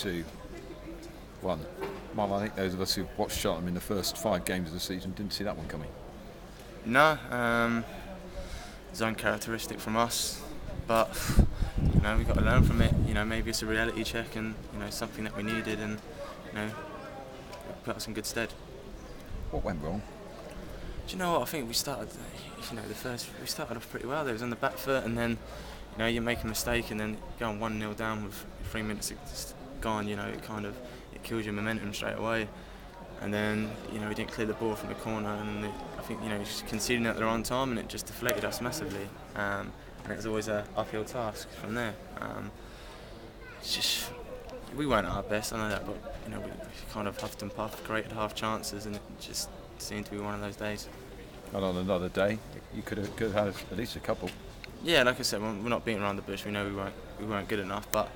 3-2 won. Marlon, I think those of us who watched Cheltenham in the first 5 games of the season didn't see that one coming. No, it's uncharacteristic from us, but we've got to learn from it. Maybe it's a reality check and something that we needed, and it put us in good stead. What went wrong? Do you know what? I think we started. We started off pretty well. They was on the back foot, and then you make a mistake, and then going 1-0 down with 3 minutes gone. It kills your momentum straight away. And then we didn't clear the ball from the corner, and I think just conceding at the wrong time, and it just deflated us massively. And it was always an uphill task from there. It's just we weren't at our best, I know that, but we kind of huffed and puffed, created half chances, and it just seemed to be one of those days. And on another day, you could have had at least a couple. Yeah, like I said, we're not beating around the bush. We know we weren't good enough, but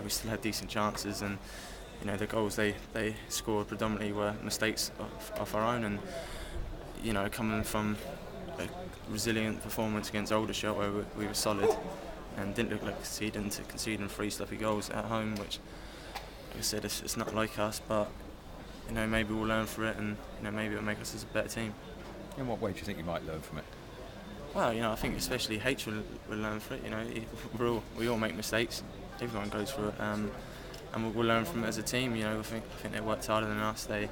we still had decent chances, and the goals they scored predominantly were mistakes off our own, and coming from a resilient performance against Aldershot where we were solid and didn't look like conceding 3 sloppy goals at home, which, like I said, it's not like us, but maybe we'll learn from it, and maybe it'll make us as a better team. In what way do you think you might learn from it? Well, I think especially H will learn from it. We all make mistakes. Everyone goes through it, and we'll learn from it as a team. I think they worked harder than us. They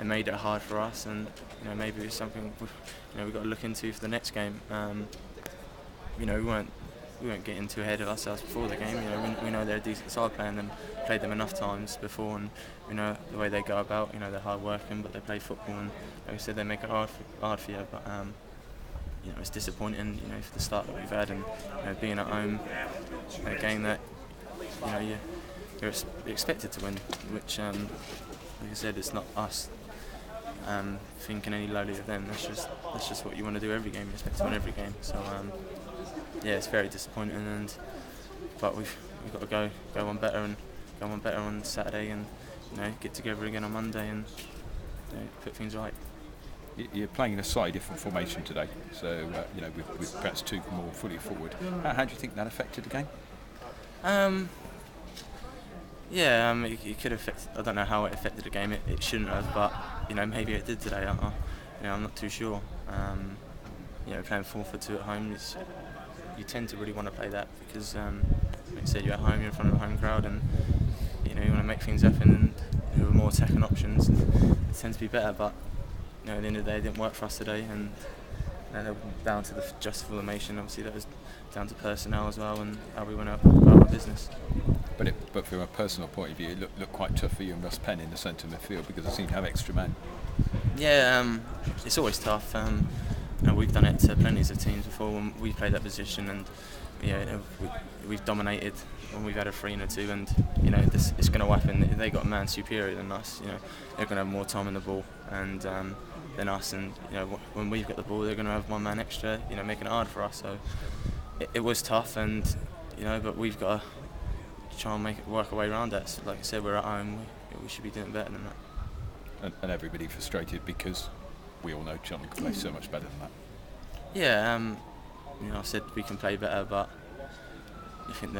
made it hard for us, and maybe it's something we've got to look into for the next game. We weren't getting too ahead of ourselves before the game. We know they're a decent side player, and played them enough times before, and we know the way they go about. They're hard working, but they play football, and like I said, they make it hard for you. But it's disappointing. For the start that we've had, and being at home, a game that you're expected to win, which, like I said, it's not us thinking any lowly of them. That's just what you want to do every game. You expect to win every game. So it's very disappointing, but we've got to go on better on Saturday, and get together again on Monday and put things right. You're playing in a slightly different formation today, so with perhaps 2 more fully forward. How do you think that affected the game? It could affect. I don't know how it affected the game. It shouldn't have, but maybe it did today. I'm not too sure. Playing 4-4-2 at home, you tend to really want to play that because, like I said, you're at home, you're in front of a home crowd, and you want to make things happen. And with more attacking options, it tends to be better. But at the end of the day, it didn't work for us today, and down to the just formation. Obviously, that was down to personnel as well, and how we went about our business. But from a personal point of view, it looked quite tough for you and Russ Penn in the centre midfield because they seem to have extra men. Yeah, it's always tough. We've done it to plenty of teams before when we played that position, and we've dominated when we've had a 3 and a 2, and it's going to happen. They got a man superior than us. They're going to have more time on the ball than us, and when we've got the ball, they're going to have 1 man extra, making it hard for us. So it was tough, and but we've got to try and work our way around that. So like I said, we're at home. We should be doing better than that. And everybody frustrated because we all know Cheltenham can play so much better than that. Yeah, I said we can play better, but I think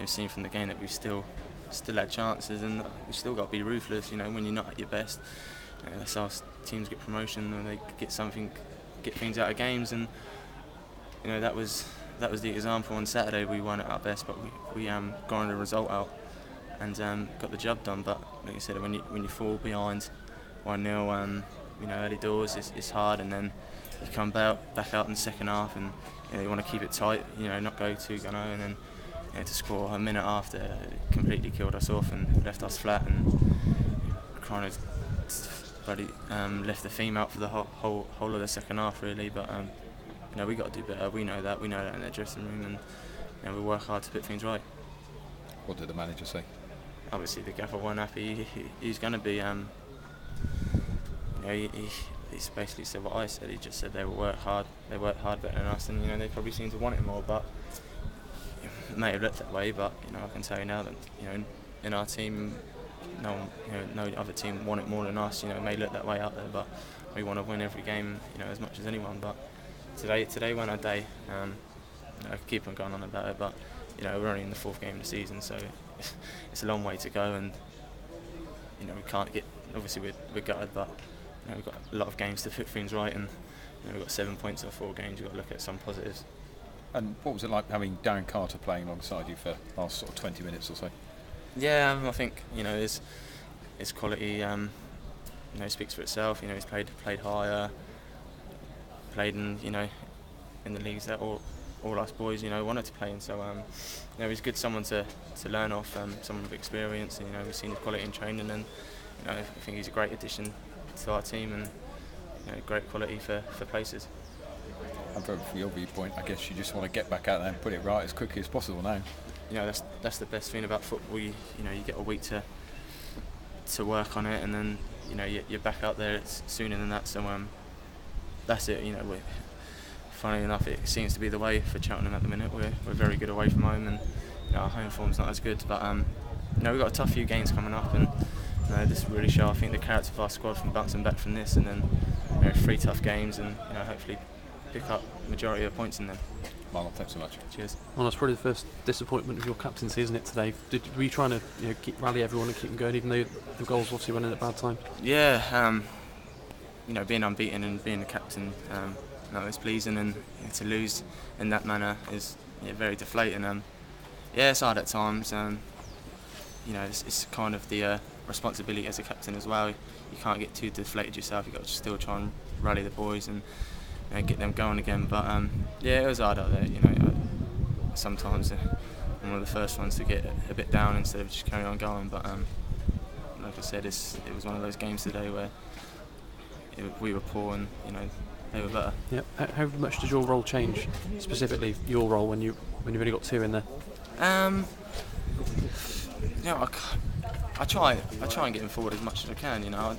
seen from the game that we've still had chances, and we've still got to be ruthless. When you're not at your best, that's how teams get promotion, and they get things out of games, and that was the example on Saturday. We weren't at our best, but we got a result out and got the job done. But like I said, when you fall behind 1-0, early doors, it's hard, and then you come back out in the second half, and you want to keep it tight, not go too gung-ho, and then to score a minute after, it completely killed us off and left us flat, and kind of bloody left the theme out for the whole of the second half, really. But we got to do better. We know that in the dressing room, and we work hard to put things right. What did the manager say? Obviously, the gaffer weren't happy. He's going to be. He's basically said what I said. He just said they worked hard better than us, and they probably seem to want it more. But it may have looked that way. But I can tell you now that in our team, no other team want it more than us. It may look that way out there, but we want to win every game, as much as anyone. But today went our day. I could keep on going on about it, but we're only in the 4th game of the season, so it's a long way to go, and you know we can't get. Obviously we're gutted, but you know, we've got a lot of games to put things right, and you know, we've got 7 points in 4 games. We've got to look at some positives. And what was it like having Darren Carter playing alongside you for the last sort of 20 minutes or so? Yeah, I think you know his quality. You know, speaks for itself. You know, he's played higher, played in in the leagues that all us boys wanted to play in. So you know, he's good someone to learn off, someone with experience. And, you know, we've seen his quality in training, and you know, I think he's a great addition to our team, and you know, great quality for places. And from your viewpoint, I guess you just want to get back out there and put it right as quickly as possible now. You know, that's the best thing about football. You know, you get a week to work on it, and then you know you're back out there sooner than that. So that's it. You know, funny enough, it seems to be the way for Cheltenham at the minute. We're very good away from home, and you know, our home form's not as good. But you know, we've got a tough few games coming up, and you know, this really show I think the character of our squad from bouncing back from this, and then you know, 3 tough games, and you know, hopefully pick up the majority of points in them. Marlon, thanks so much. Cheers. Well, that's probably the first disappointment of your captaincy, isn't it, today? Were you trying to rally everyone and keep them going, even though the goals obviously went in at a bad time? Yeah, you know, being unbeaten and being the captain, no, it's pleasing, and to lose in that manner is very deflating. Yeah, it's hard at times. You know, it's kind of the responsibility as a captain as well. You can't get too deflated yourself. You've got to still try and rally the boys and get them going again. But yeah, it was hard out there. You know, sometimes I'm one of the first ones to get a bit down instead of just carry on going. But like I said, it was one of those games today where we were poor and you know they were better. Yeah. How much does your role change, specifically your role when you've only got 2 in there? You know, I try and get him forward as much as I can. You know,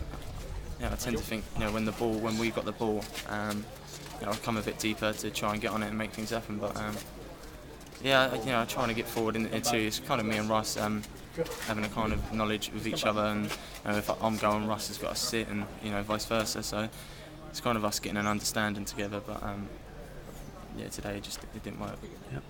I tend to think when we got the ball, you know, I come a bit deeper to try and get on it and make things happen. But yeah, you know, trying to get forward in too. It's kind of me and Russ having a kind of knowledge with each other, and you know, if I'm going, Russ has got to sit, and you know, vice versa. So it's kind of us getting an understanding together. But yeah, today it didn't work. Yep.